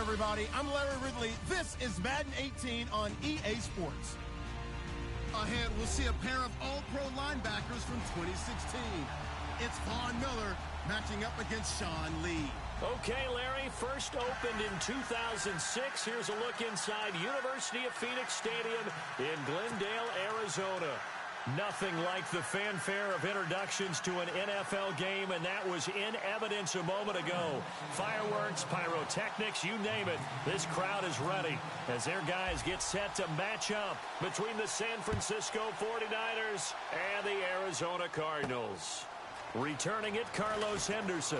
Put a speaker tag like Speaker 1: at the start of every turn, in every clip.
Speaker 1: everybody. I'm Larry Ridley. This is Madden 18 on EA Sports. Ahead, we'll see a pair of all-pro linebackers from 2016. It's Von Miller matching up against Sean Lee.
Speaker 2: Okay, Larry, first opened in 2006. Here's a look inside University of Phoenix Stadium in Glendale, Arizona. Nothing like the fanfare of introductions to an NFL game, and that was in evidence a moment ago. Fireworks, pyrotechnics, you name it. This crowd is ready as their guys get set to match up between the San Francisco 49ers and the Arizona Cardinals. Returning it, Carlos Henderson.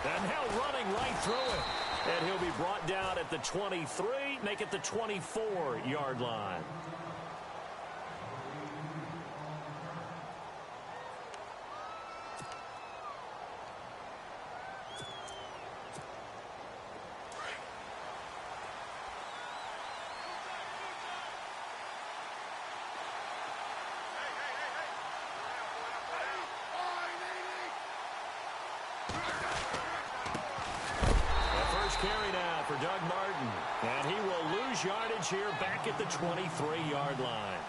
Speaker 2: And now running right through it. And he'll be brought down at the 23, make it the 24-yard line. Carry now for Doug Martin. And he will lose yardage here back at the 23-yard line.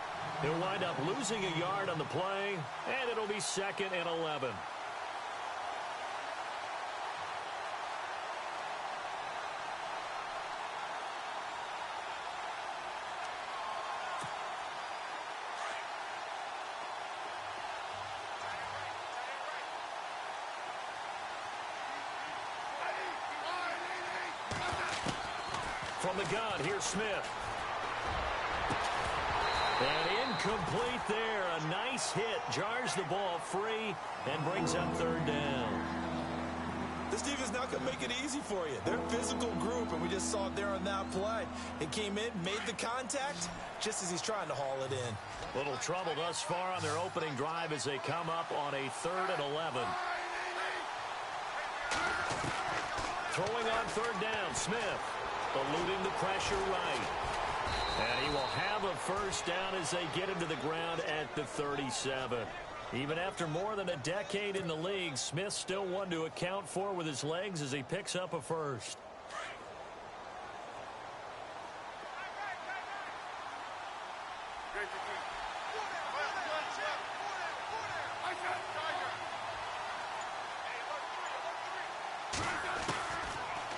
Speaker 2: He'll wind up losing a yard on the play, and it'll be 2nd and 11. From the gun, here's Smith. And incomplete there. A nice hit. Jars the ball free and brings up 3rd down.
Speaker 3: This defense not going to make it easy for you. They're a physical group, and we just saw it there on that play. It came in, made the contact, just as he's trying to haul it in.
Speaker 2: Little trouble thus far on their opening drive as they come up on a 3rd and 11. Throwing on 3rd down, Smith. Eluding the pressure right. And he will have a 1st down as they get him to the ground at the 37. Even after more than a decade in the league, Smith still one to account for with his legs as he picks up a 1st.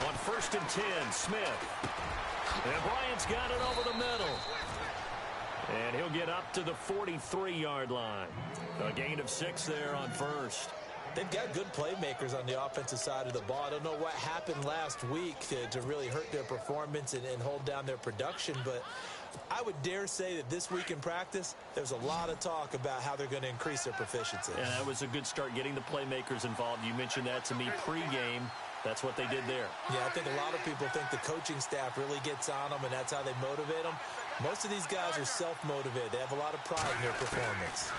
Speaker 2: On 1st and 10, Smith. And Bryant's got it over the middle. And he'll get up to the 43-yard line. A gain of 6 there on 1st.
Speaker 3: They've got good playmakers on the offensive side of the ball. I don't know what happened last week to really hurt their performance and hold down their production, but I would dare say that this week in practice, there's a lot of talk about how they're going to increase their proficiency.
Speaker 2: And that was a good start getting the playmakers involved. You mentioned that to me pregame. That's what they did there.
Speaker 3: Yeah, I think a lot of people think the coaching staff really gets on them, and that's how they motivate them. Most of these guys are self-motivated. They have a lot of pride in their performance.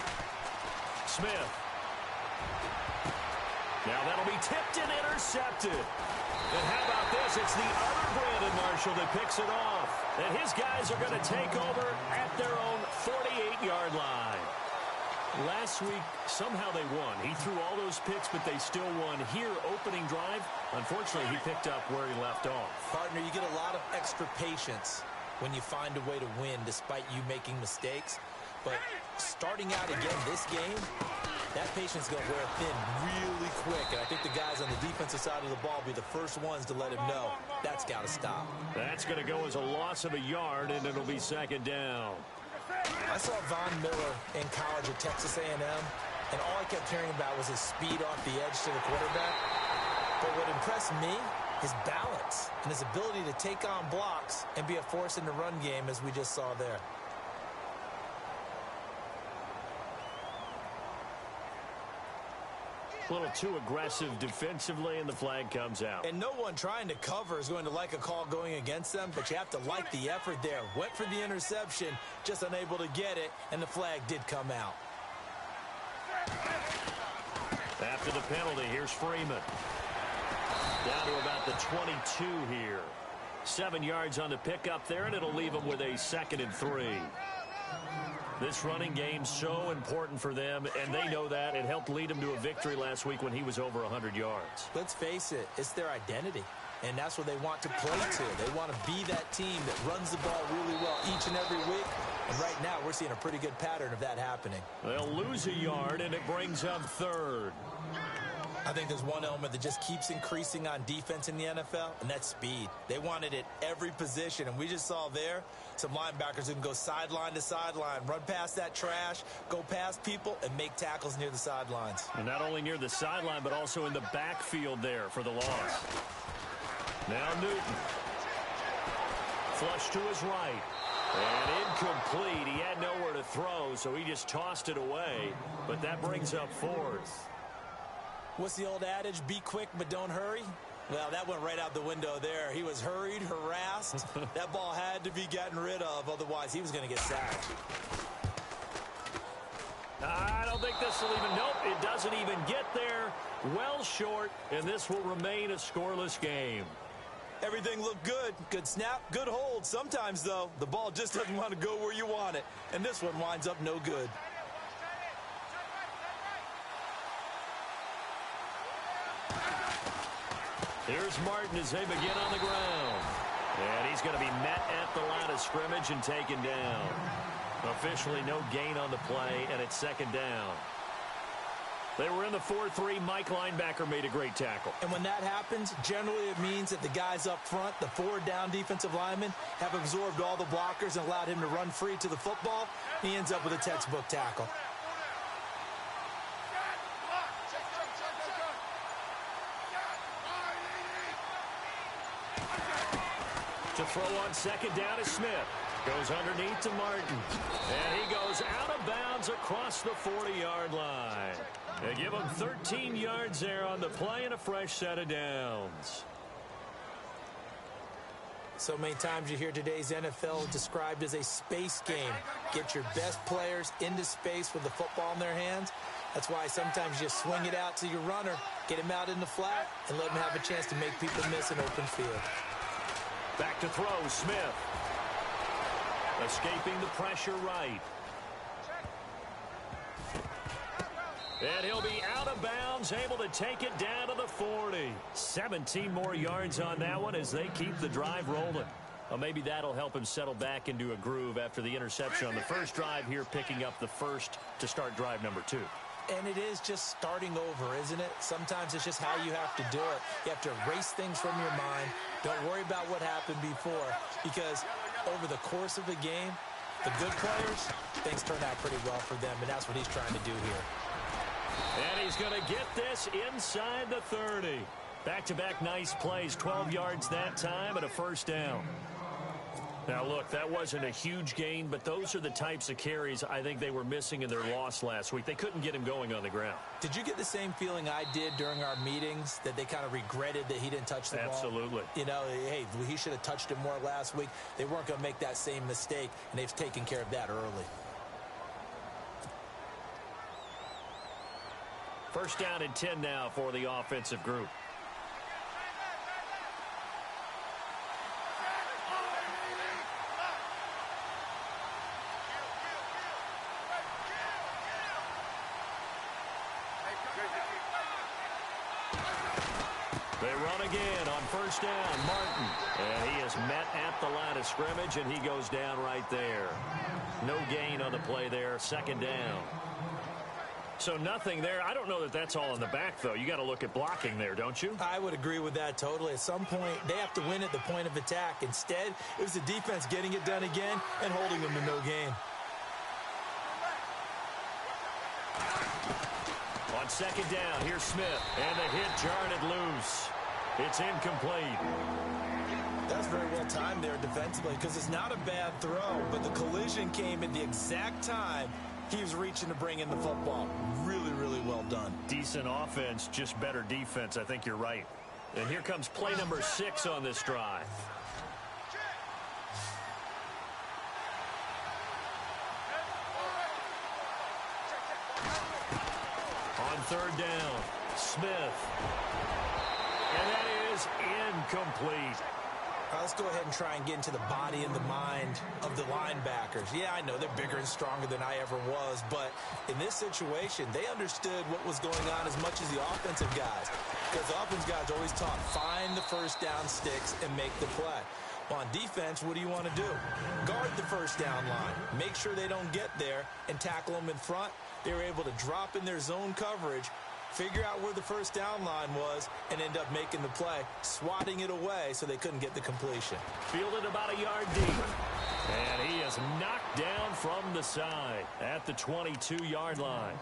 Speaker 2: Smith. Now that'll be tipped and intercepted. And how about this? It's the other Brandon Marshall that picks it off. And his guys are going to take over at their own 48-yard line. Last week, somehow they won. He threw all those picks, but they still won. Here, opening drive, unfortunately, he picked up where he left off.
Speaker 3: Partner, you get a lot of extra patience when you find a way to win despite you making mistakes. But starting out again this game, that patience is going to wear thin really quick. And I think the guys on the defensive side of the ball will be the first ones to let him know that's got to stop.
Speaker 2: That's going to go as a loss of a yard, and it'll be 2nd down.
Speaker 3: I saw Von Miller in college at Texas A&M, and all I kept hearing about was his speed off the edge to the quarterback. But what impressed me, his balance and his ability to take on blocks and be a force in the run game, as we just saw there.
Speaker 2: A little too aggressive defensively, and the flag comes out.
Speaker 3: And no one trying to cover is going to like a call going against them, but you have to like the effort there. Went for the interception, just unable to get it, and the flag did come out.
Speaker 2: After the penalty, here's Freeman. Down to about the 22 here. 7 yards on the pickup there, and it'll leave him with a 2nd and 3. This running game's so important for them, and they know that. It helped lead them to a victory last week when he was over 100 yards.
Speaker 3: Let's face it, it's their identity, and that's what they want to play to. They want to be that team that runs the ball really well each and every week, and right now we're seeing a pretty good pattern of that happening.
Speaker 2: They'll lose a yard, and it brings up third.
Speaker 3: I think there's one element that just keeps increasing on defense in the NFL, and that's speed. They want it at every position, and we just saw there some linebackers who can go sideline to sideline, run past that trash, go past people, and make tackles near the sidelines.
Speaker 2: And not only near the sideline, but also in the backfield there for the loss. Now Newton. Flush to his right. And incomplete. He had nowhere to throw, so he just tossed it away. But that brings up fourth.
Speaker 3: What's the old adage? Be quick, but don't hurry. Well, that went right out the window there. He was hurried, harassed. That ball had to be gotten rid of, otherwise he was going to get sacked.
Speaker 2: I don't think this will even, nope, it doesn't even get there. Well short, and this will remain a scoreless game.
Speaker 3: Everything looked good. Good snap, good hold. Sometimes, though, the ball just doesn't want to go where you want it. And this one winds up no good.
Speaker 2: Here's Martin as they begin on the ground. And he's going to be met at the line of scrimmage and taken down. Officially no gain on the play, and it's second down. They were in the 4-3. Mike linebacker made a great tackle.
Speaker 3: And when that happens, generally it means that the guys up front, the forward down defensive linemen, have absorbed all the blockers and allowed him to run free to the football. He ends up with a textbook tackle.
Speaker 2: To throw on second down is Smith. Goes underneath to Martin. And he goes out of bounds across the 40-yard line. They give him 13 yards there on the play and a fresh set of downs.
Speaker 3: So many times you hear today's NFL described as a space game. Get your best players into space with the football in their hands. That's why sometimes you swing it out to your runner, get him out in the flat, and let him have a chance to make people miss an open field.
Speaker 2: Back to throw, Smith. Escaping the pressure right. And he'll be out of bounds, able to take it down to the 40. 17 more yards on that one as they keep the drive rolling. Well, maybe that'll help him settle back into a groove after the interception on the first drive here, picking up the first to start drive number 2.
Speaker 3: And it is just starting over, isn't it? Sometimes it's just how you have to do it. You have to erase things from your mind. Don't worry about what happened before, because over the course of a game, the good players, things turn out pretty well for them, and that's what he's trying to do here.
Speaker 2: And he's going to get this inside the 30. Back-to-back nice plays, 12 yards that time and a first down. Now, look, that wasn't a huge gain, but those are the types of carries I think they were missing in their loss last week. They couldn't get him going on the ground.
Speaker 3: Did you get the same feeling I did during our meetings, that they kind of regretted that he didn't touch the ball?
Speaker 2: Absolutely.
Speaker 3: You know, hey, he should have touched it more last week. They weren't going to make that same mistake, and they've taken care of that early.
Speaker 2: First down and 10 now for the offensive group. They run again on first down. Martin. And he is met at the line of scrimmage, and he goes down right there. No gain on the play there. Second down. So nothing there. I don't know that that's all in the back, though. You got to look at blocking there, don't you?
Speaker 3: I would agree with that totally. At some point, they have to win at the point of attack. Instead, it was the defense getting it done again and holding them to no gain.
Speaker 2: On second down, here's Smith. And the hit jarred it loose. It's incomplete.
Speaker 3: That's very well timed there defensively, because it's not a bad throw, but the collision came at the exact time he was reaching to bring in the football. Really, really well done.
Speaker 2: Decent offense, just better defense. I think you're right. And here comes play number 6 on this drive. On third down, Smith. And that is incomplete.
Speaker 3: Let's go ahead and try and get into the body and the mind of the linebackers. Yeah, I know they're bigger and stronger than I ever was, but in this situation, they understood what was going on as much as the offensive guys. Because the offensive guys always taught, find the first down sticks and make the play. Well, on defense, what do you want to do? Guard the first down line. Make sure they don't get there and tackle them in front. They were able to drop in their zone coverage, figure out where the first down line was, and end up making the play, swatting it away so they couldn't get the completion.
Speaker 2: Fielded about a yard deep. And he is knocked down from the side at the 22-yard line.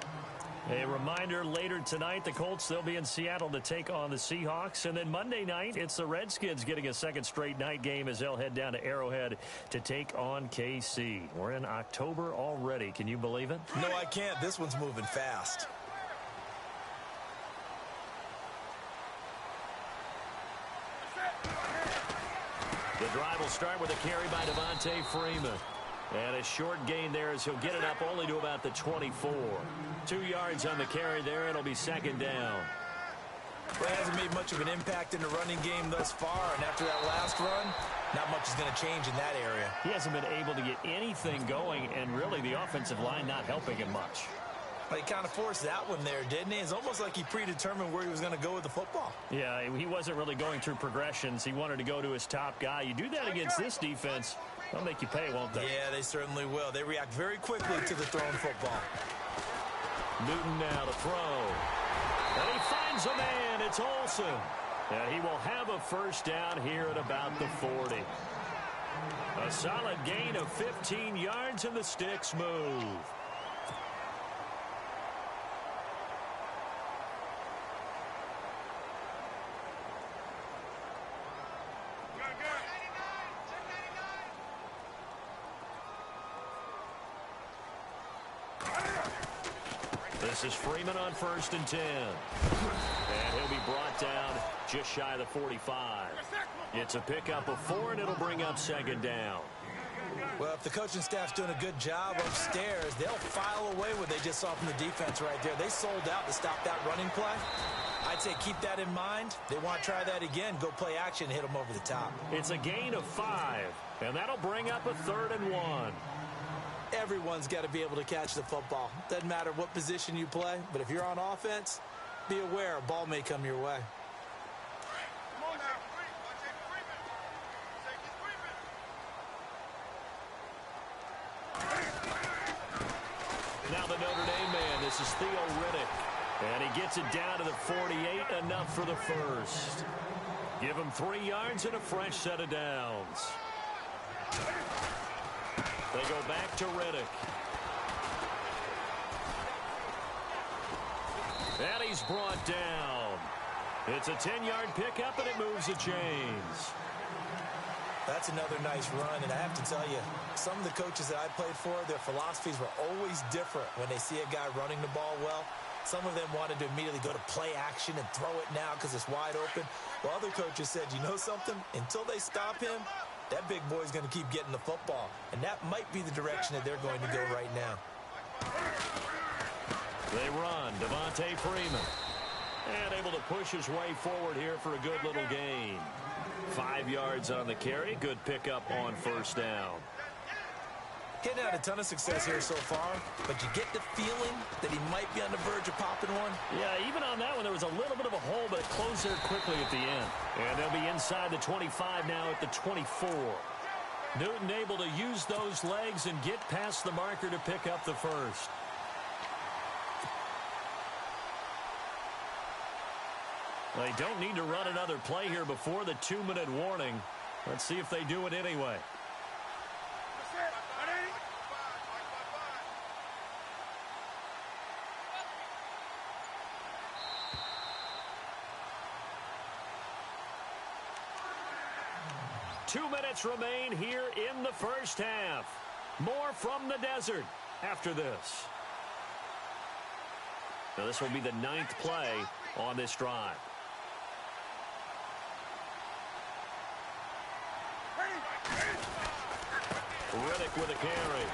Speaker 2: A reminder, later tonight, the Colts, they'll be in Seattle to take on the Seahawks. And then Monday night, it's the Redskins getting a second straight night game as they'll head down to Arrowhead to take on KC. We're in October already. Can you believe it?
Speaker 3: No, I can't. This one's moving fast.
Speaker 2: The drive will start with a carry by Devontae Freeman. And a short gain there as he'll get it up only to about the 24. 2 yards on the carry there. It'll be second down.
Speaker 3: Well, he hasn't made much of an impact in the running game thus far, and after that last run, not much is going to change in that area.
Speaker 2: He hasn't been able to get anything going, and really the offensive line not helping him much.
Speaker 3: Well, he kind of forced that one there, didn't he? It's almost like he predetermined where he was going to go with the football.
Speaker 2: Yeah, he wasn't really going through progressions. He wanted to go to his top guy. You do that against this defense, they'll make you pay, won't they?
Speaker 3: Yeah, they certainly will. They react very quickly to the thrown football.
Speaker 2: Newton now to throw. And he finds a man. It's Olsen. And he will have a first down here at about the 40. A solid gain of 15 yards, and the sticks move. This is Freeman on 1st and 10. And he'll be brought down just shy of the 45. It's a pickup of 4, and it'll bring up second down.
Speaker 3: Well, if the coaching staff's doing a good job upstairs, they'll file away what they just saw from the defense right there. They sold out to stop that running play. I'd say keep that in mind. They want to try that again. Go play action, hit them over the top.
Speaker 2: It's a gain of 5, and that'll bring up a 3rd and 1.
Speaker 3: Everyone's got to be able to catch the football. Doesn't matter what position you play, but if you're on offense, be aware a ball may come your way.
Speaker 2: Now the Notre Dame man, this is Theo Riddick. And he gets it down to the 48, enough for the first. Give him 3 yards and a fresh set of downs. They go back to Riddick. And he's brought down. It's a 10-yard pickup, and it moves the chains.
Speaker 3: That's another nice run, and I have to tell you, some of the coaches that I played for, their philosophies were always different when they see a guy running the ball well. Some of them wanted to immediately go to play action and throw it now because it's wide open. While other coaches said, you know something? Until they stop him, that big boy's going to keep getting the football. And that might be the direction that they're going to go right now.
Speaker 2: They run. Devontae Freeman. And able to push his way forward here for a good little gain. 5 yards on the carry. Good pickup on 1st down.
Speaker 3: Getting had a ton of success here so far, but you get the feeling that he might be on the verge of popping one.
Speaker 2: Yeah, even on that one, there was a little bit of a hole, but it closed there quickly at the end. And they'll be inside the 25 now at the 24. Newton able to use those legs and get past the marker to pick up the first. They don't need to run another play here before the 2-minute warning. Let's see if they do it anyway. Two minutes remain here in the first half. More from the desert after this. Now this will be the 9th play on this drive. Riddick with a carry.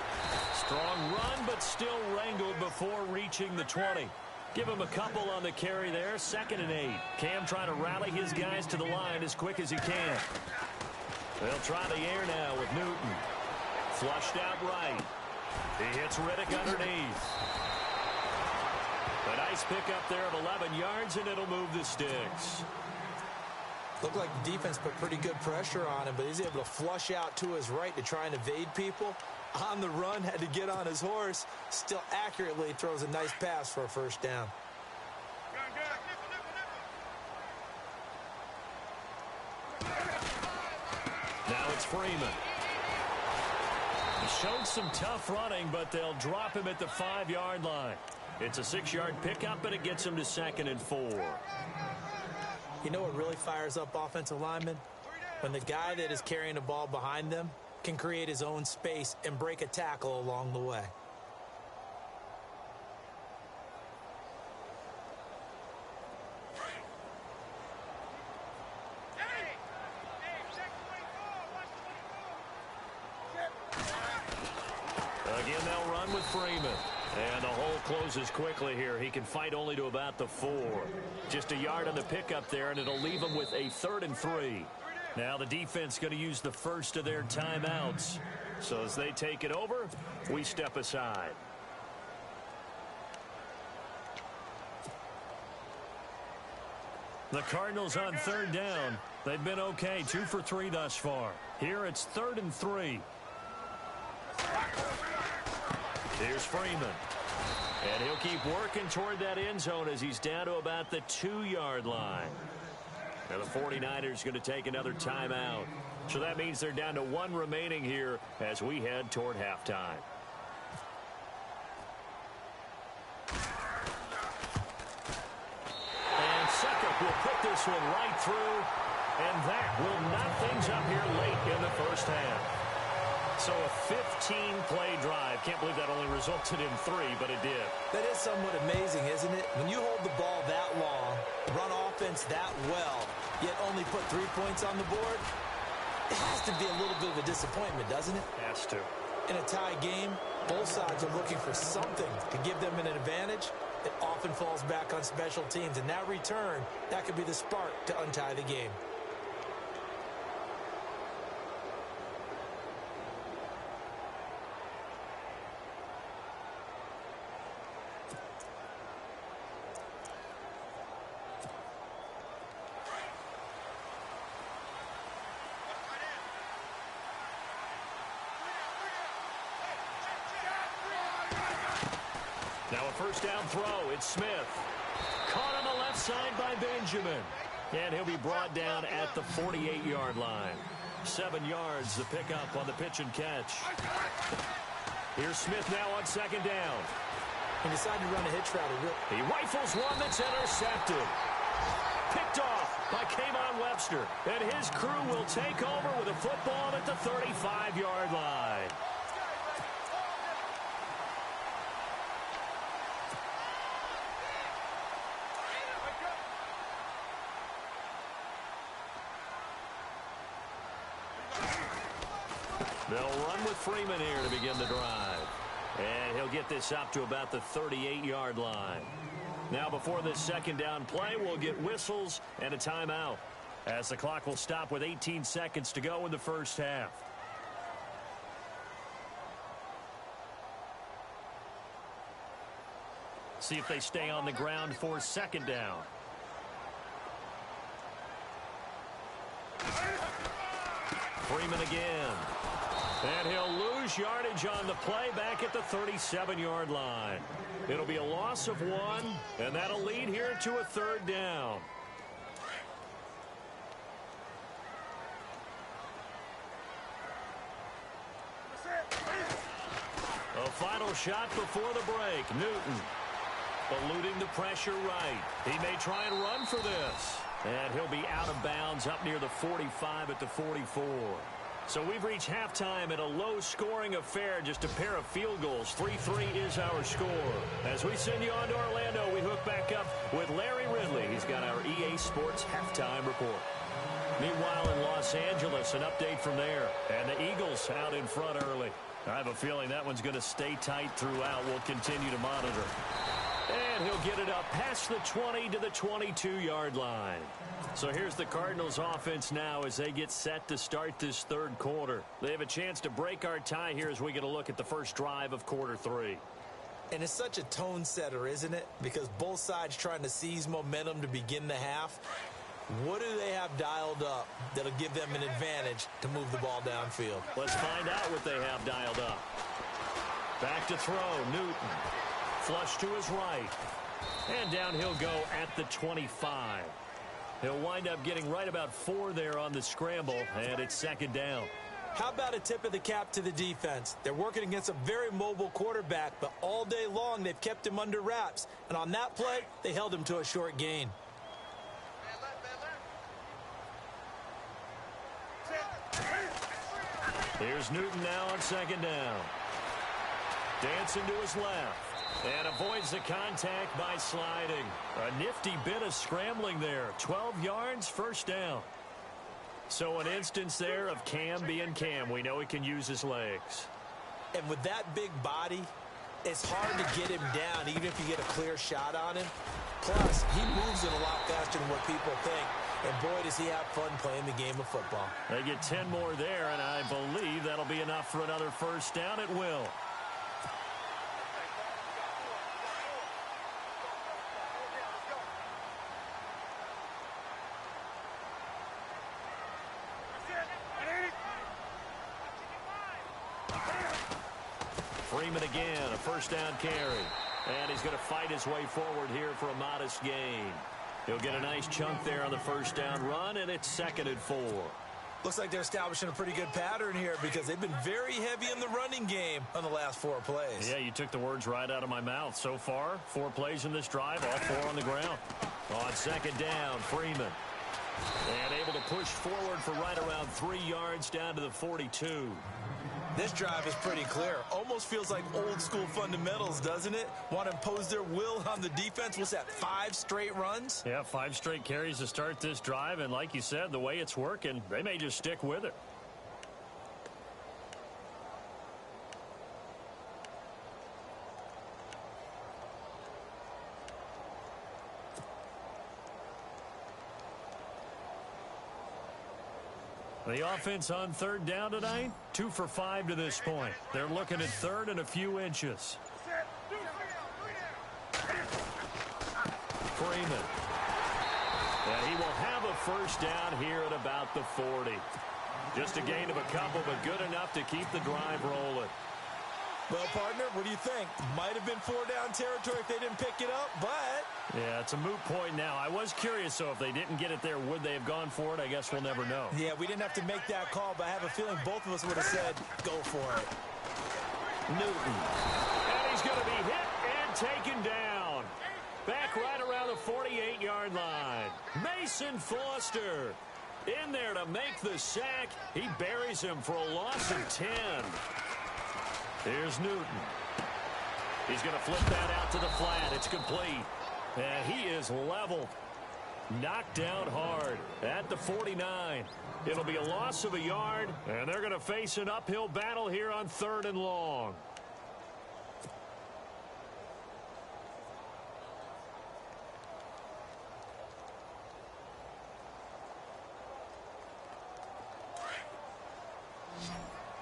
Speaker 2: Strong run, but still wrangled before reaching the 20. Give him a couple on the carry there. 2nd and 8. Cam trying to rally his guys to the line as quick as he can. They'll try the air now with Newton. Flushed out right. He hits Riddick underneath. A nice pickup there of 11 yards, and it'll move the sticks.
Speaker 3: Looked like the defense put pretty good pressure on him, but he's able to flush out to his right to try and evade people. On the run, had to get on his horse. Still accurately throws a nice pass for a first down.
Speaker 2: Now it's Freeman. He's shown some tough running, but they'll drop him at the 5-yard line. It's a 6-yard pickup, and it gets him to 2nd and 4.
Speaker 3: You know what really fires up offensive linemen? When the guy that is carrying the ball behind them can create his own space and break a tackle along the way.
Speaker 2: Again, they'll run with Freeman. And the hole closes quickly here. He can fight only to about the 4. Just a yard on the pickup there, and it'll leave him with a 3rd and 3. Now the defense going to use the first of their timeouts. So as they take it over, we step aside. The Cardinals on 3rd down. They've been okay, 2 for 3 thus far. Here it's 3rd and 3. Here's Freeman. And he'll keep working toward that end zone as he's down to about the 2-yard line. Now the 49ers going to take another timeout. So that means they're down to 1 remaining here as we head toward halftime. And Succop will put this one right through. And that will knock things up here late in the first half. So a 15-play drive. Can't believe that only resulted in 3, but it did.
Speaker 3: That is somewhat amazing, isn't it? When you hold the ball that long, run offense that well, yet only put 3 points on the board, it has to be a little bit of a disappointment, doesn't it?
Speaker 2: Has to.
Speaker 3: In a tie game, both sides are looking for something to give them an advantage. It often falls back on special teams, and that return, that could be the spark to untie the game.
Speaker 2: Now a first down throw. It's Smith. Caught on the left side by Benjamin. And he'll be brought down at the 48-yard line. 7 yards the pickup on the pitch and catch. Here's Smith now on 2nd down.
Speaker 3: He decided to run a hitch route.
Speaker 2: He rifles one that's intercepted. Picked off by Kayvon Webster. And his crew will take over with a football at the 35-yard line. They'll run with Freeman here to begin the drive. And he'll get this up to about the 38-yard line. Now before this 2nd down play, we'll get whistles and a timeout, as the clock will stop with 18 seconds to go in the first half. See if they stay on the ground for 2nd down. Freeman again. And he'll lose yardage on the play back at the 37-yard line. It'll be a loss of 1, and that'll lead here to a 3rd down. A final shot before the break. Newton eluding the pressure right. He may try and run for this. And he'll be out of bounds up near the 45 at the 44. So we've reached halftime in a low-scoring affair, just a pair of field goals. 3-3 is our score. As we send you on to Orlando, we hook back up with Larry Ridley. He's got our EA Sports halftime report. Meanwhile, in Los Angeles, an update from there. And the Eagles out in front early. I have a feeling that one's going to stay tight throughout. We'll continue to monitor. And he'll get it up past the 20 to the 22-yard line. So here's the Cardinals offense now as they get set to start this third quarter. They have a chance to break our tie here as we get a look at the first drive of quarter three.
Speaker 3: And it's such a tone setter, isn't it? Because both sides trying to seize momentum to begin the half. What do they have dialed up that'll give them an advantage to move the ball downfield?
Speaker 2: Let's find out what they have dialed up. Back to throw, Newton. Flush to his right. And down he'll go at the 25. He'll wind up getting right about 4 there on the scramble, and it's second down.
Speaker 3: How about a tip of the cap to the defense? They're working against a very mobile quarterback, but all day long they've kept him under wraps. And on that play, they held him to a short gain.
Speaker 2: Here's Newton now on second down. Dancing to his left. And avoids the contact by sliding. A nifty bit of scrambling there. 12 yards, first down. So an instance there of Cam being Cam. We know he can use his legs.
Speaker 3: And with that big body, it's hard to get him down, even if you get a clear shot on him. Plus, he moves it a lot faster than what people think. And boy, does he have fun playing the game of football.
Speaker 2: They get 10 more there, and I believe that'll be enough for another first down. It will. Freeman again, a first down carry. And he's going to fight his way forward here for a modest gain. He'll get a nice chunk there on the first down run, and it's 2nd and 4.
Speaker 3: Looks like they're establishing a pretty good pattern here because they've been very heavy in the running game on the last 4 plays.
Speaker 2: Yeah, you took the words right out of my mouth. So far, 4 plays in this drive, all 4 on the ground. On second down, Freeman. And able to push forward for right around 3 yards down to the 42.
Speaker 3: This drive is pretty clear. Almost feels like old school fundamentals, doesn't it? Want to impose their will on the defense. What's that, 5 straight runs?
Speaker 2: Yeah, 5 straight carries to start this drive. And like you said, the way it's working, they may just stick with it. The offense on third down tonight, 2 for 5 to this point. They're looking at third and a few inches. Freeman. And he will have a first down here at about the 40. Just a gain of a couple, but good enough to keep the drive rolling.
Speaker 3: Well, partner, what do you think? Might have been 4-down territory if they didn't pick it up, but...
Speaker 2: Yeah, it's a moot point now. I was curious, so if they didn't get it there, would they have gone for it? I guess we'll never know.
Speaker 3: Yeah, we didn't have to make that call, but I have a feeling both of us would have said, go for it.
Speaker 2: Newton. And he's going to be hit and taken down. Back right around the 48-yard line. Mason Foster in there to make the sack. He buries him for a loss of 10. Here's Newton. He's going to flip that out to the flat. It's complete. And he is leveled. Knocked down hard at the 49. It'll be a loss of a yard, and they're going to face an uphill battle here on 3rd and long.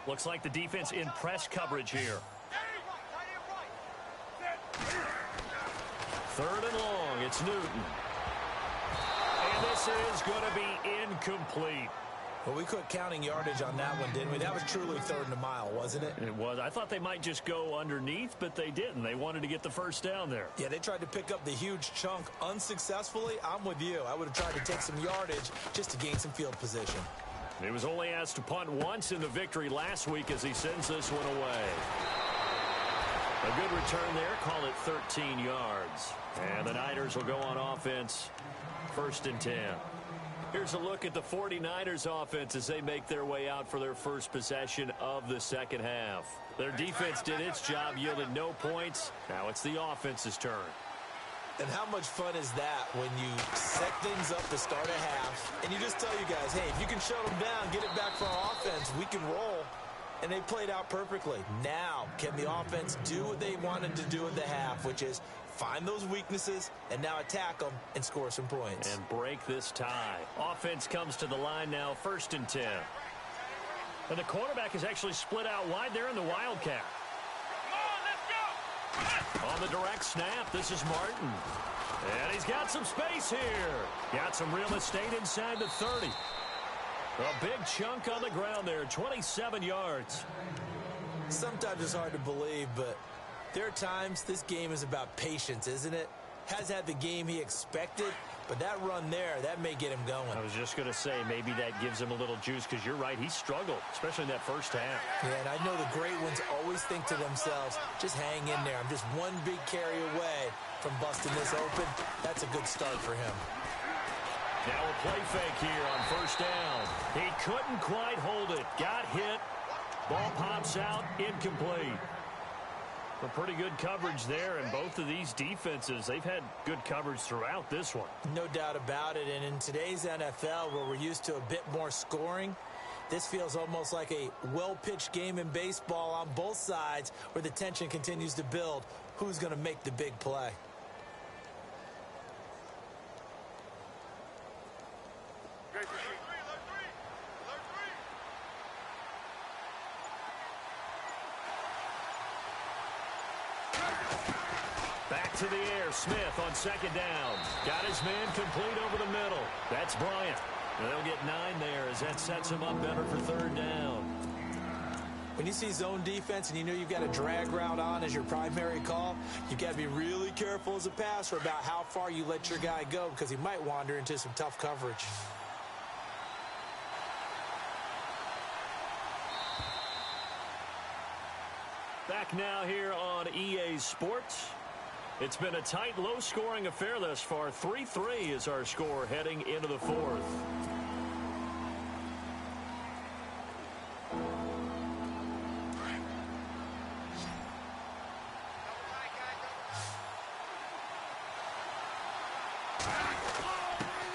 Speaker 2: Looks like the defense in press coverage here. 3rd and long, it's Newton. And this is going to be incomplete.
Speaker 3: Well, we quit counting yardage on that one, didn't we? That was truly 3rd and a mile, wasn't it?
Speaker 2: It was. I thought they might just go underneath, but they didn't. They wanted to get the first down there.
Speaker 3: Yeah, they tried to pick up the huge chunk unsuccessfully. I'm with you. I would have tried to take some yardage just to gain some field position.
Speaker 2: He was only asked to punt once in the victory last week as he sends this one away. A good return there. Call it 13 yards. And the Niners will go on offense. 1st and 10. Here's a look at the 49ers offense as they make their way out for their first possession of the second half. Their defense did its job, yielded no points. Now it's the offense's turn.
Speaker 3: And how much fun is that when you set things up to start a half and you just tell you guys, hey, if you can shut them down, get it back for our offense, we can roll. And they played out perfectly. Now, can the offense do what they wanted to do in the half, which is find those weaknesses, and now attack them and score some points.
Speaker 2: And break this tie. Offense comes to the line now, 1st and 10. And the quarterback is actually split out wide there in the Wildcat. On the direct snap, this is Martin. And he's got some space here. Got some real estate inside the 30. A big chunk on the ground there, 27 yards.
Speaker 3: Sometimes it's hard to believe, but there are times this game is about patience, isn't it? Has had the game he expected, but that run there, that may get him going.
Speaker 2: I was just going to say, maybe that gives him a little juice, because you're right, he struggled, especially in that first half.
Speaker 3: Yeah, and I know the great ones always think to themselves, just hang in there. I'm just one big carry away from busting this open. That's a good start for him.
Speaker 2: Now a play fake here on 1st down. He couldn't quite hold it. Got hit. Ball pops out, incomplete. But pretty good coverage there, and both of these defenses, they've had good coverage throughout this one.
Speaker 3: No doubt about it, and in today's NFL, where we're used to a bit more scoring, this feels almost like a well-pitched game in baseball on both sides, where the tension continues to build. Who's going to make the big play?
Speaker 2: Back to the air, Smith on 2nd down. Got his man complete over the middle. That's Bryant. They'll get 9 there as that sets him up better for 3rd down.
Speaker 3: When you see zone defense and you know you've got a drag route on as your primary call, you've got to be really careful as a passer about how far you let your guy go, because he might wander into some tough coverage.
Speaker 2: Back now here on EA Sports. It's been a tight, low-scoring affair thus far. 3-3 is our score heading into the 4th.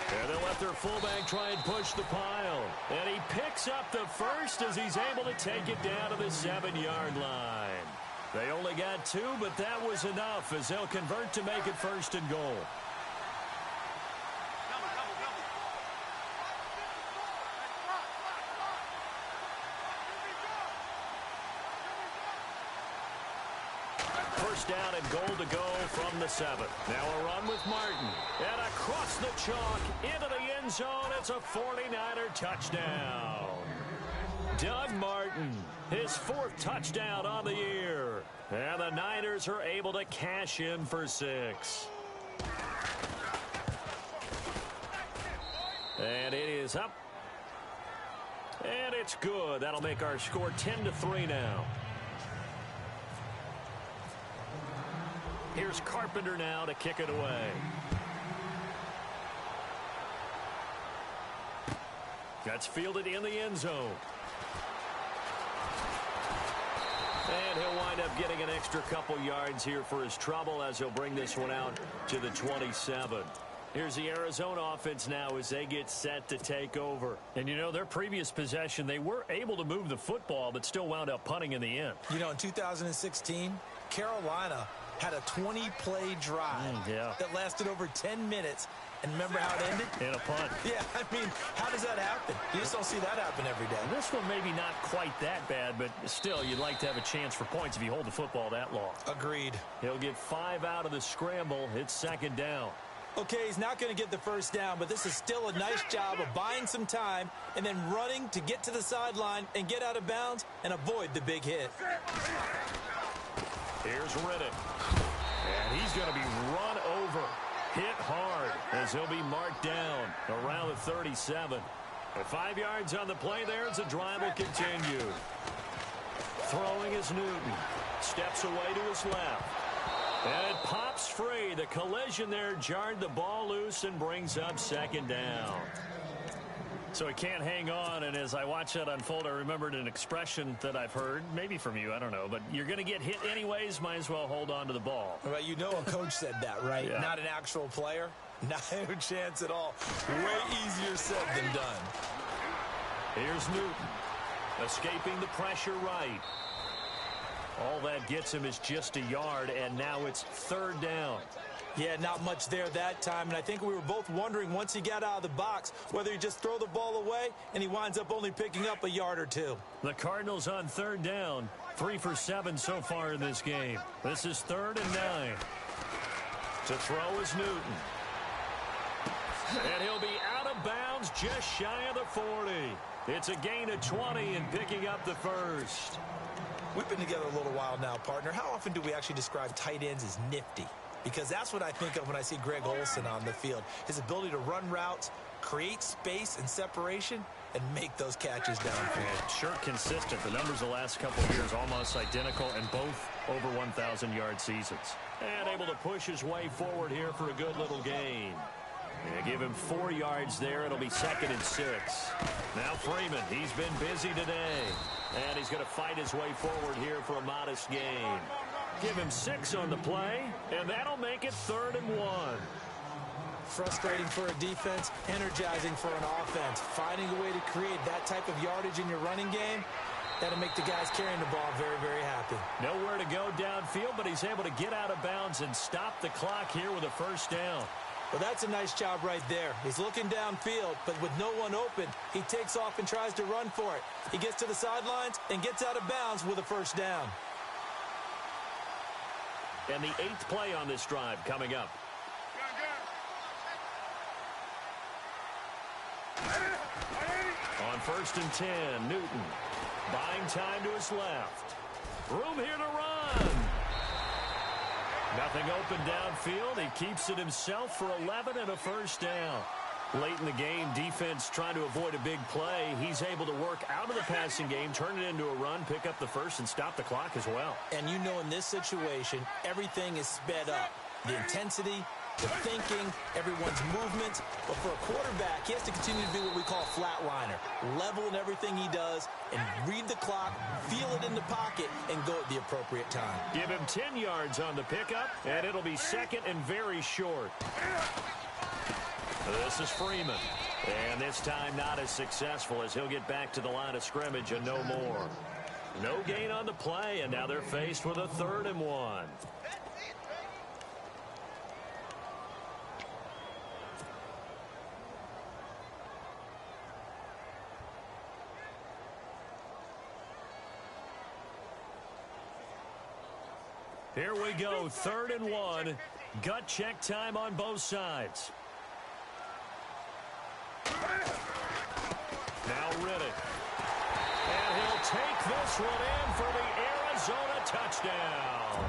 Speaker 2: And they'll let their fullback try and push the pile. And he picks up the first as he's able to take it down to the 7-yard line. They only got 2, but that was enough as they'll convert to make it 1st and goal. First down and goal to go from the 7. Now a run with Martin. And across the chalk into the end zone. It's a 49er touchdown. Doug Martin, his 4th touchdown on the year. And the Niners are able to cash in for 6. And it is up. And it's good. That'll make our score 10-3 now. Here's Carpenter now to kick it away. That's fielded in the end zone. And he'll wind up getting an extra couple yards here for his trouble as he'll bring this one out to the 27. Here's the Arizona offense now as they get set to take over. And, you know, their previous possession, they were able to move the football but still wound up punting in the end.
Speaker 3: You know, in 2016, Carolina had a 20-play drive that lasted over 10 minutes. And remember how it ended?
Speaker 2: In a punt.
Speaker 3: Yeah, I mean, how does that happen? You just don't see that happen every day.
Speaker 2: This one maybe not quite that bad, but still, you'd like to have a chance for points if you hold the football that long.
Speaker 3: Agreed.
Speaker 2: He'll get 5 out of the scramble. It's 2nd down.
Speaker 3: Okay, he's not going to get the first down, but this is still a nice job of buying some time and then running to get to the sideline and get out of bounds and avoid the big hit.
Speaker 2: Here's Riddick. And he's going to be run over. Hit hard as he'll be marked down around the 37. With 5 yards on the play there as the drive will continue. Throwing is Newton. Steps away to his left. And it pops free. The collision there jarred the ball loose and brings up 2nd down. So he can't hang on, and as I watch that unfold, I remembered an expression that I've heard, maybe from you, I don't know, but you're going to get hit anyways, might as well hold on to the ball.
Speaker 3: Well, you know a coach said that, right?
Speaker 2: Yeah.
Speaker 3: Not an actual player. Not a chance at all. Way easier said than done.
Speaker 2: Here's Newton, escaping the pressure right. All that gets him is just a yard, and now it's 3rd down.
Speaker 3: Yeah, not much there that time, and I think we were both wondering once he got out of the box whether he just throw the ball away, and he winds up only picking up a yard or two.
Speaker 2: The Cardinals on 3rd down, 3 for 7 so far in this game. This is 3rd and 9. To throw is Newton. And he'll be out of bounds just shy of the 40. It's a gain of 20 and picking up the first.
Speaker 3: We've been together a little while now, partner. How often do we actually describe tight ends as nifty? Because that's what I think of when I see Greg Olsen on the field. His ability to run routes, create space and separation, and make those catches downfield.
Speaker 2: Sure consistent. The numbers the last couple of years almost identical, and both over 1,000-yard seasons. And able to push his way forward here for a good little gain. Yeah, give him 4 yards there. It'll be 2nd and 6. Now Freeman, he's been busy today. And he's going to fight his way forward here for a modest gain. Give him 6 on the play, and that'll make it 3rd and 1.
Speaker 3: Frustrating for a defense, energizing for an offense. Finding a way to create that type of yardage in your running game, that'll make the guys carrying the ball very, very happy.
Speaker 2: Nowhere to go downfield, but he's able to get out of bounds and stop the clock here with a 1st down.
Speaker 3: Well, that's a nice job right there. He's looking downfield, but with no one open, he takes off and tries to run for it. He gets to the sidelines and gets out of bounds with a 1st down.
Speaker 2: And the 8th play on this drive coming up. On 1st and 10, Newton buying time to his left. Room here to run. Nothing open downfield. He keeps it himself for 11 and a 1st down. Late in the game, defense trying to avoid a big play. He's able to work out of the passing game, turn it into a run, pick up the first, and stop the clock as well.
Speaker 3: And you know in this situation, everything is sped up. The intensity, the thinking, everyone's movements. But for a quarterback, he has to continue to be what we call a flatliner. Level in everything he does and read the clock, feel it in the pocket, and go at the appropriate time.
Speaker 2: Give him 10 yards on the pickup, and it'll be 2nd and very short. This is Freeman. And this time not as successful as he'll get back to the line of scrimmage and no more. No gain on the play, and now they're faced with a 3rd and 1. Here we go, 3rd and 1. Gut check time on both sides. Now Riddick. And he'll take this one in for the Arizona touchdown.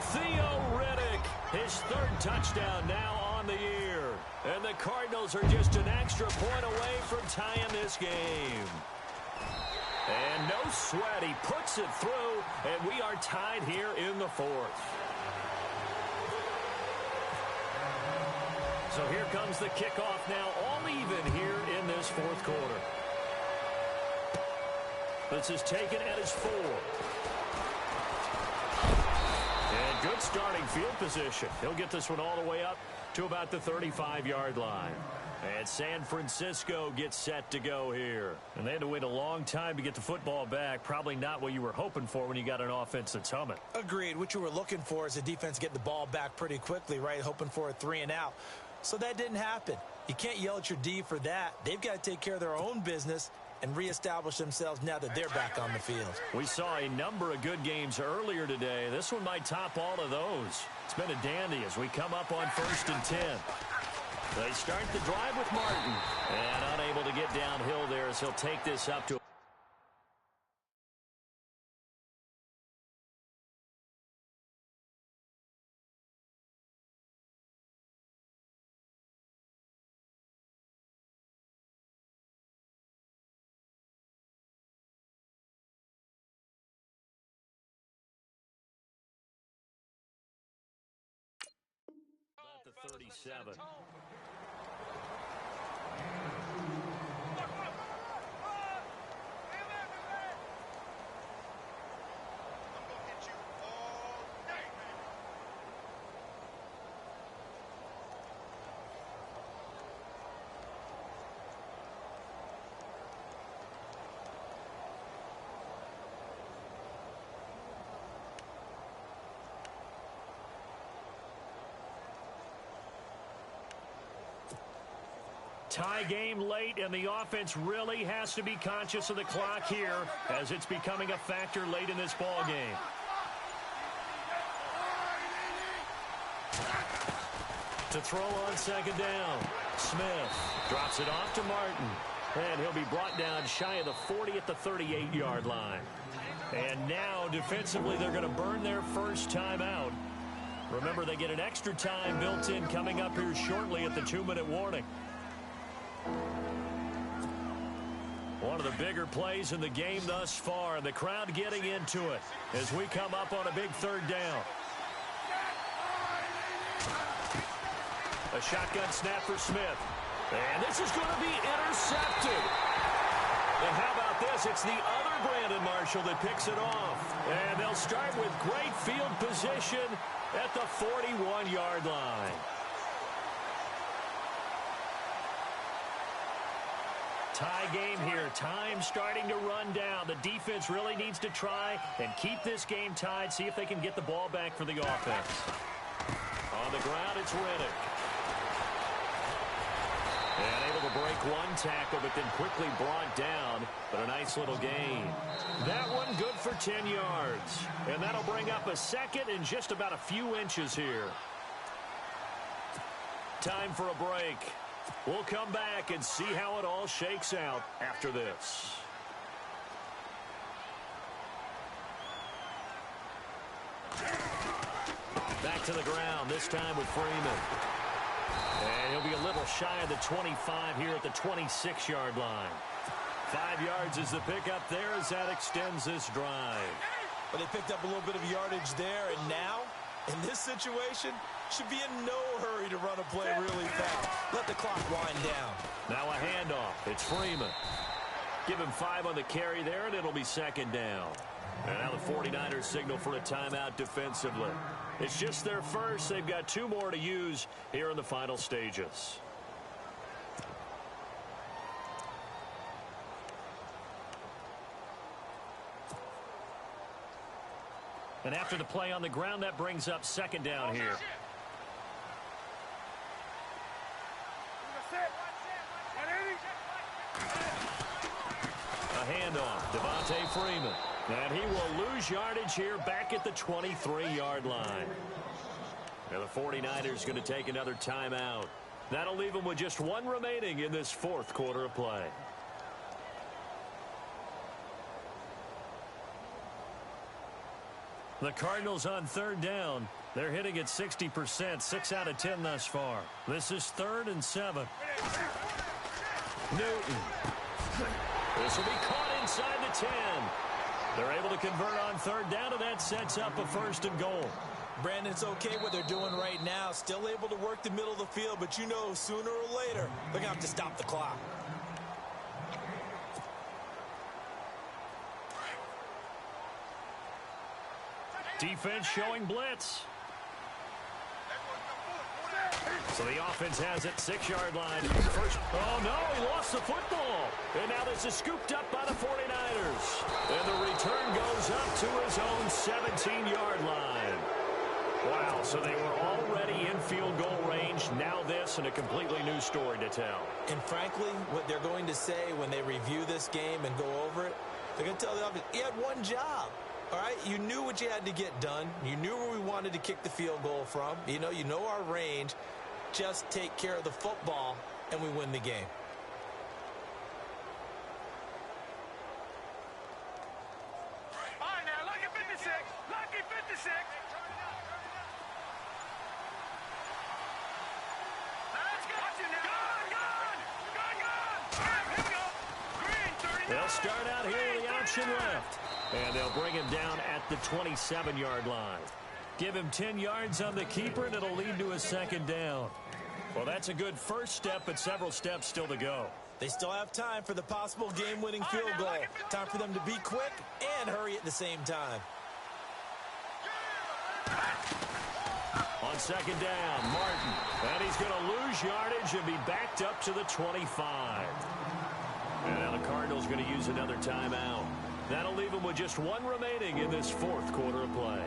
Speaker 2: Theo Riddick, his 3rd touchdown now on the year. And the Cardinals are just an extra point away from tying this game. And no sweat, he puts it through, and we are tied here in the 4th. So here comes the kickoff now, all even here in this 4th quarter. This is taken at his 4. And good starting field position. He'll get this one all the way up to about the 35-yard line. And San Francisco gets set to go here. And they had to wait a long time to get the football back. Probably not what you were hoping for when you got an offense that's humming.
Speaker 3: Agreed. What you were looking for is a defense getting the ball back pretty quickly, right? Hoping for a 3 and out. So that didn't happen. You can't yell at your D for that. They've got to take care of their own business and reestablish themselves now that they're back on the field.
Speaker 2: We saw a number of good games earlier today. This one might top all of those. It's been a dandy as we come up on 1st and 10. They start the drive with Martin. And unable to get downhill there as he'll take this up to about the 37. Tie game late, and the offense really has to be conscious of the clock here as it's becoming a factor late in this ball game. To throw on second down, Smith drops it off to Martin, and he'll be brought down shy of the 40 at the 38-yard line. And now, defensively, they're going to burn their first timeout. Remember, they get an extra time built in coming up here shortly at the 2-minute warning. One of the bigger plays in the game thus far, and the crowd getting into it as we come up on a big third down. A shotgun snap for Smith. And this is going to be intercepted. And how about this? It's the other Brandon Marshall that picks it off. And they'll start with great field position at the 41-yard line. Tie game here. Time starting to run down. The defense really needs to try and keep this game tied, see if they can get the ball back for the offense. On the ground, it's Riddick. And able to break one tackle, but then quickly brought down. But a nice little gain. That one good for 10 yards. And that'll bring up a second and just about a few inches here. Time for a break. We'll come back and see how it all shakes out after this. Back to the ground, this time with Freeman. And he'll be a little shy of the 25 here at the 26-yard line. 5 yards is the pickup there as that extends this drive.
Speaker 3: But they picked up a little bit of yardage there, and now, in this situation, should be in no hurry to run a play really fast. Let the clock wind down.
Speaker 2: Now a handoff. It's Freeman. Give him 5 on the carry there, and it'll be second down. And now the 49ers signal for a timeout defensively. It's just their first. They've got 2 more to use here in the final stages. And after the play on the ground, that brings up second down here. A handoff, Devontae Freeman. And he will lose yardage here back at the 23-yard line. And the 49ers going to take another timeout. That'll leave them with just 1 remaining in this 4th quarter of play. The Cardinals on third down. They're hitting at 60%, 6 out of 10 thus far. This is 3rd and 7. Newton. This will be caught inside the 10. They're able to convert on third down, and that sets up a 1st and goal.
Speaker 3: Brandon, it's okay what they're doing right now. Still able to work the middle of the field, but you know sooner or later they're going to have to stop the clock.
Speaker 2: Defense showing blitz. So the offense has it, 6-yard line. First, oh no, he lost the football. And now this is scooped up by the 49ers. And the return goes up to his own 17-yard line. Wow, so they were already in field goal range. Now this and a completely new story to tell.
Speaker 3: And frankly, what they're going to say when they review this game and go over it, they're going to tell the offense, he had one job. All right, you knew what you had to get done. You knew where we wanted to kick the field goal from. You know our range. Just take care of the football, and we win the game.
Speaker 4: All right, now, lucky 56. Lucky 56. Now, let's go. Watch it now. Gone. Here we go. Green, 39.
Speaker 2: They'll start out here with the option left. And they'll bring him down at the 27-yard line. Give him 10 yards on the keeper, and it'll lead to a second down. Well, that's a good first step, but several steps still to go.
Speaker 3: They still have time for the possible game-winning field goal. Time for them to be quick and hurry at the same time.
Speaker 2: On second down, Martin. And he's going to lose yardage and be backed up to the 25. And now the Cardinals going to use another timeout. That'll leave them with just 1 remaining in this 4th quarter of play.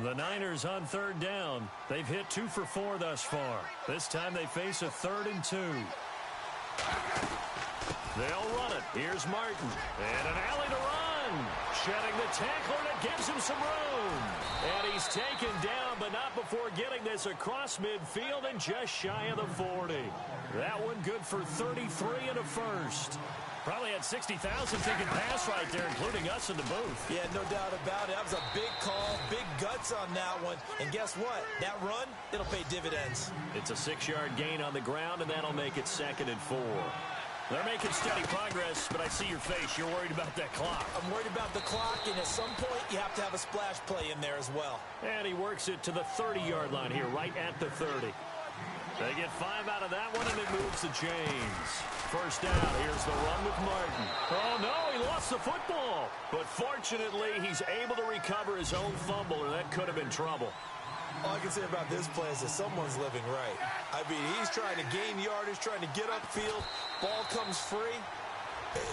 Speaker 2: The Niners on third down. They've hit 2 for 4 thus far. This time they face a 3rd and 2. They'll run it. Here's Martin. And an alley to run. Shedding the tackler, and it gives him some room. And he's taken down, but not before getting this across midfield and just shy of the 40. That one good for 33 and a first. Probably had 60,000 thinking pass right there, including us in the booth.
Speaker 3: Yeah, no doubt about it. That was a big call, big guts on that one. And guess what? That run, it'll pay dividends.
Speaker 2: It's a 6-yard gain on the ground, and that'll make it 2nd and 4. They're making steady progress, but I see your face. You're worried about that clock.
Speaker 3: I'm worried about the clock, and at some point, you have to have a splash play in there as well.
Speaker 2: And he works it to the 30-yard line here, right at the 30. They get 5 out of that one, and it moves the chains. First down, here's the run with Martin. Oh, no, he lost the football. But fortunately, he's able to recover his own fumble, or that could have been trouble.
Speaker 3: All I can say about this play is that someone's living right. I mean, he's trying to gain yardage, trying to get upfield. Ball comes free.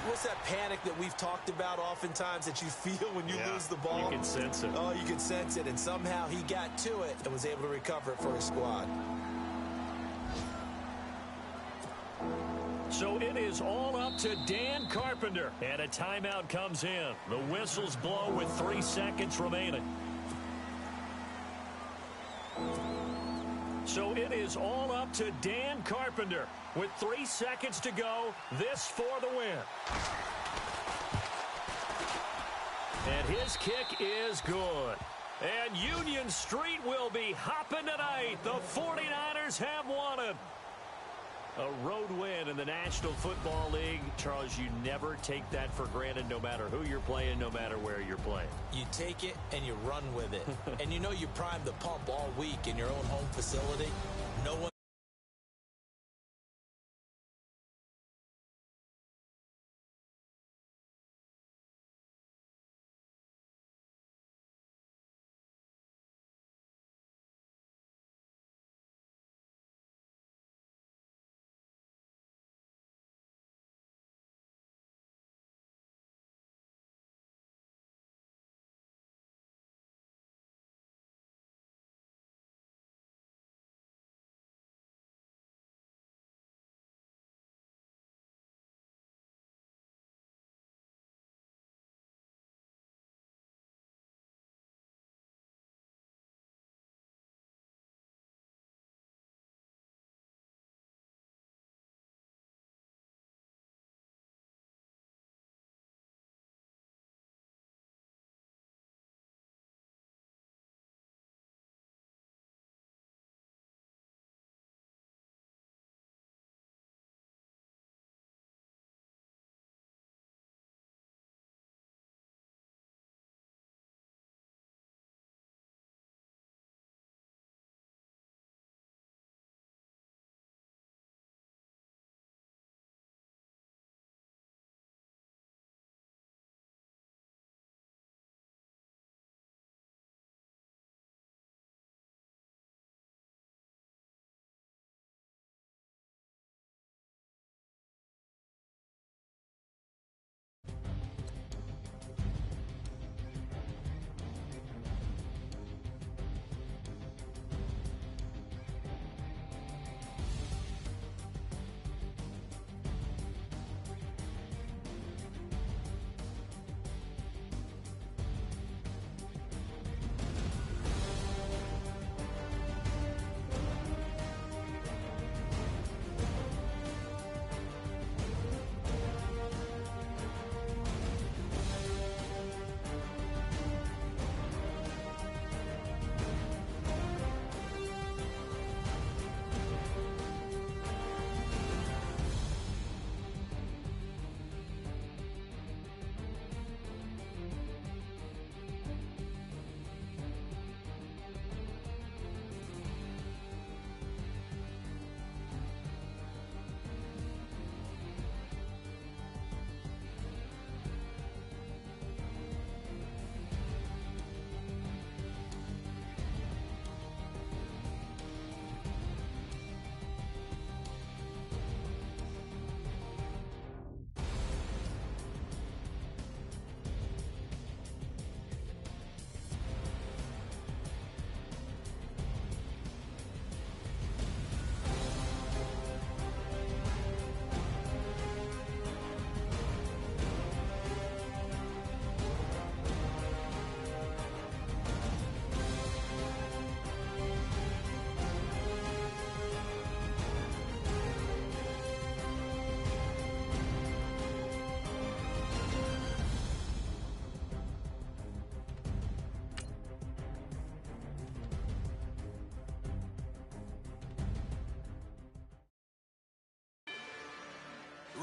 Speaker 3: What's that panic that we've talked about oftentimes that you feel when you lose the ball?
Speaker 2: You can sense it.
Speaker 3: Oh, you can sense it, and somehow he got to it and was able to recover it for his squad.
Speaker 2: So it is all up to Dan Carpenter. And a timeout comes in. The whistles blow with 3 seconds remaining. So it is all up to Dan Carpenter. With 3 seconds to go, this for the win. And his kick is good. And Union Street will be hopping tonight. The 49ers have won it. A road win in the National Football League. Charles, you never take that for granted no matter who you're playing, no matter where you're playing.
Speaker 3: You take it and you run with it. And you know you primed the pump all week in your own home facility. No one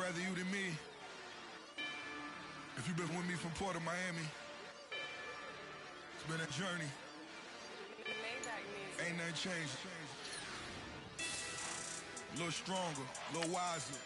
Speaker 5: rather you than me. If you've been with me from Port of Miami, it's been a journey. Ain't nothing changed. A little stronger, a little wiser.